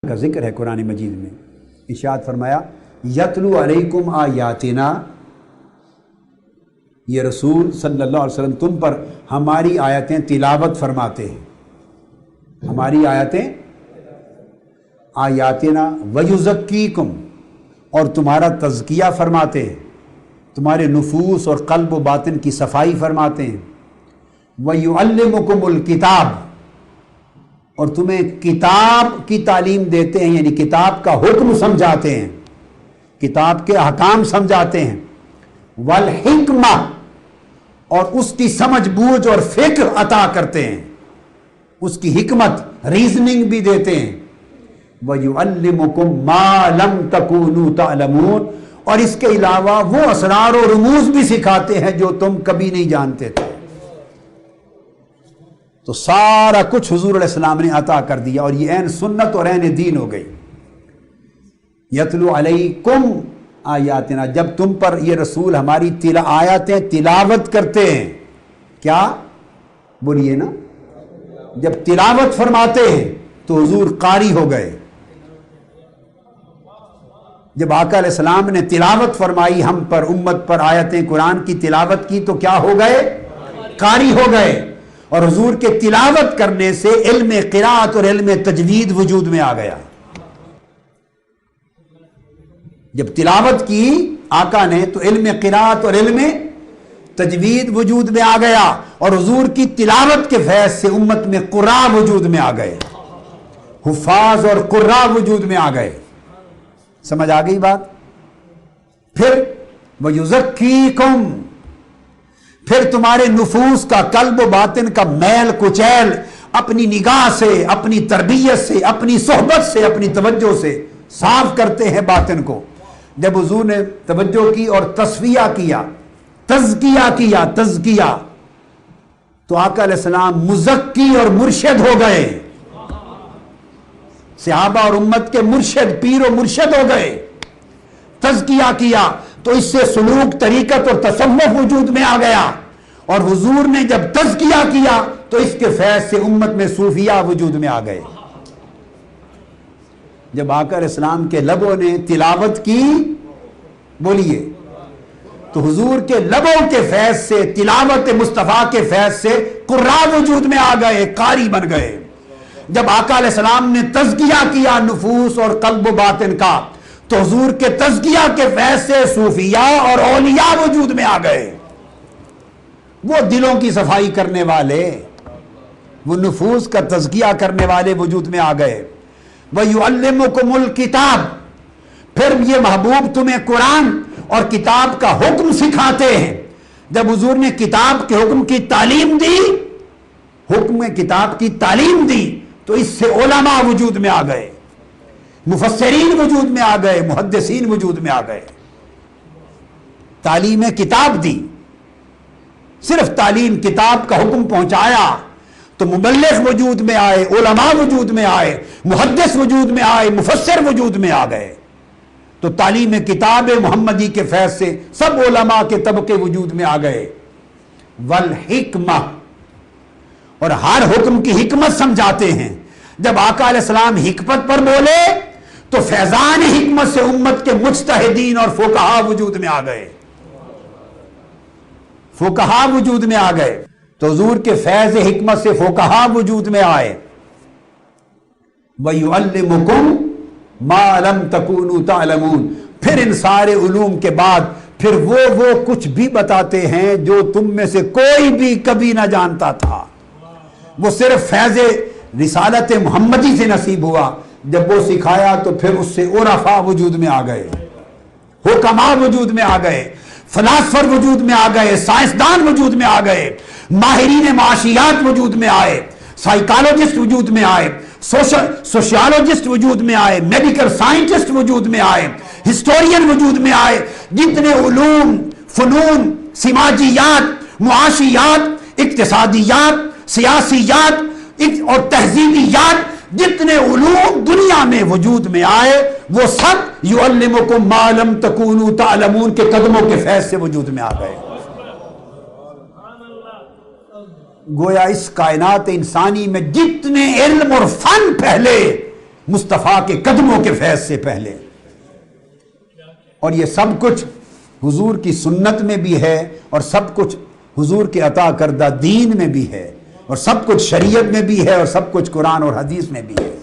کا ذکر ہے قرآن مجید میں۔ ارشاد فرمایا یتلو علیکم آیاتنا، یہ رسول صلی اللہ علیہ وسلم تم پر ہماری آیتیں تلاوت فرماتے ہیں، ہماری آیتیں آیاتنا ویزکیکم، اور تمہارا تزکیہ فرماتے ہیں، تمہارے نفوس اور قلب و باطن کی صفائی فرماتے ہیں، وَيُعَلِّمُكُمُ الْكِتَابَ، اور تمہیں کتاب کی تعلیم دیتے ہیں، یعنی کتاب کا حکم سمجھاتے ہیں، کتاب کے احکام سمجھاتے ہیں، وَالْحِکْمَةَ، اور اس کی سمجھ بوجھ اور فکر عطا کرتے ہیں، اس کی حکمت ریزننگ بھی دیتے ہیں، وَيُعَلِّمُكُم مَّا لَمْ تَكُونُوا تَعْلَمُونَ، اور اس کے علاوہ وہ اسرار و رموز بھی سکھاتے ہیں جو تم کبھی نہیں جانتے تھے۔ تو سارا کچھ حضور علیہ السلام نے عطا کر دیا، اور یہ عین سنت اور عین دین ہو گئی۔ یتلو علیکم آیاتنا، جب تم پر یہ رسول ہماری آیاتیں تلاوت کرتے ہیں، کیا بولیے نا، جب تلاوت فرماتے ہیں تو حضور قاری ہو گئے۔ جب آقا علیہ السلام نے تلاوت فرمائی ہم پر، امت پر آیتیں قرآن کی تلاوت کی، تو کیا ہو گئے؟ قاری ہو گئے۔ اور حضور کے تلاوت کرنے سے علم قرات اور علم تجوید وجود میں آ گیا۔ جب تلاوت کی آقا نے تو علم قرات اور علم تجوید وجود میں آ گیا، اور حضور کی تلاوت کے فیض سے امت میں قراء وجود میں آ گئے، حفاظ اور قراء وجود میں آ گئے۔ سمجھ آ گئی بات؟ پھر وَيُزَكِّيكُمْ، پھر تمہارے نفوس کا، قلب و باطن کا میل کچیل اپنی نگاہ سے، اپنی تربیت سے، اپنی صحبت سے، اپنی توجہ سے صاف کرتے ہیں باطن کو۔ جب حضور نے توجہ کی اور تصفیہ کیا، تزکیہ، تو آقا علیہ السلام مزکی اور مرشد ہو گئے، صحابہ اور امت کے مرشد، پیر و مرشد ہو گئے۔ تزکیہ کیا تو اس سے سلوک، طریقت اور تصوف وجود میں آ گیا، اور حضور نے جب تزکیہ کیا تو اس کے فیض سے امت میں صوفیہ وجود میں آ گئے۔ جب آقا علیہ السلام کے لبوں نے تلاوت کی، بولیے، تو حضور کے لبوں کے فیض سے، تلاوت مصطفیٰ کے فیض سے قراء وجود میں آ گئے، قاری بن گئے۔ جب آقا علیہ السلام نے تزکیہ کیا نفوس اور قلب و باطن کا، تو حضور کے تزکیہ کے فیض سے صوفیاء اور اولیاء وجود میں آ گئے، وہ دلوں کی صفائی کرنے والے، وہ نفوس کا تزکیہ کرنے والے وجود میں آ گئے۔ وَيُعَلِّمُكُمُ الْكِتَابَ، پھر یہ محبوب تمہیں قرآن اور کتاب کا حکم سکھاتے ہیں۔ جب حضور نے کتاب کے حکم کی تعلیم دی، حکم کتاب کی تعلیم دی، تو اس سے علماء وجود میں آ گئے، مفسرین وجود میں آ گئے، محدثین وجود میں آ گئے۔ تعلیم کتاب دی، صرف تعلیم کتاب کا حکم پہنچایا تو مبلغ وجود میں آئے، علماء وجود میں آئے، محدث وجود میں آئے، مفسر وجود میں آ گئے۔ تو تعلیم کتاب محمدی کے فیض سے سب علماء کے طبقے وجود میں آ گئے۔ والحکمہ، اور ہر حکم کی حکمت سمجھاتے ہیں۔ جب آقا علیہ السلام حکمت پر بولے تو فیضان حکمت سے امت کے مجتہدین اور فقہا وجود میں آ گئے، فقہا وجود میں آ گئے۔ تو حضور کے فیض حکمت سے فقہا وجود میں آئے۔ وَيُعَلِّمُكُمْ مَا لَمْ تَكُونُوا تَعْلَمُونَ، پھر ان سارے علوم کے بعد پھر وہ کچھ بھی بتاتے ہیں جو تم میں سے کوئی بھی کبھی نہ جانتا تھا۔ وہ صرف فیض رسالت محمدی سے نصیب ہوا۔ جب وہ سکھایا تو پھر اس سے عرفاء وجود میں آ گئے، حکماء وجود میں آ گئے، فلاسفر وجود میں آ گئے، سائنسدان وجود میں آ گئے، ماہرین معاشیات وجود میں آئے، سائیکالوجسٹ وجود میں آئے، سوشیالوجسٹ وجود میں آئے، میڈیکل سائنٹسٹ وجود میں آئے، ہسٹورین وجود میں آئے۔ جتنے علوم، فنون، سماجیات، معاشیات، اقتصادیات، سیاسیات اور تہذیبیات، جتنے علوم دنیا میں وجود میں آئے، وہ سب یعلمکم ما لم تکونوا تعلمون کے قدموں کے فیض سے وجود میں آ گئے۔ گویا اس کائنات انسانی میں جتنے علم اور فن پہلے مصطفیٰ کے قدموں کے فیض سے پہلے. اور یہ سب کچھ حضور کی سنت میں بھی ہے اور سب کچھ حضور کے عطا کردہ دین میں بھی ہے اور سب کچھ شریعت میں بھی ہے اور سب کچھ قرآن اور حدیث میں بھی ہے.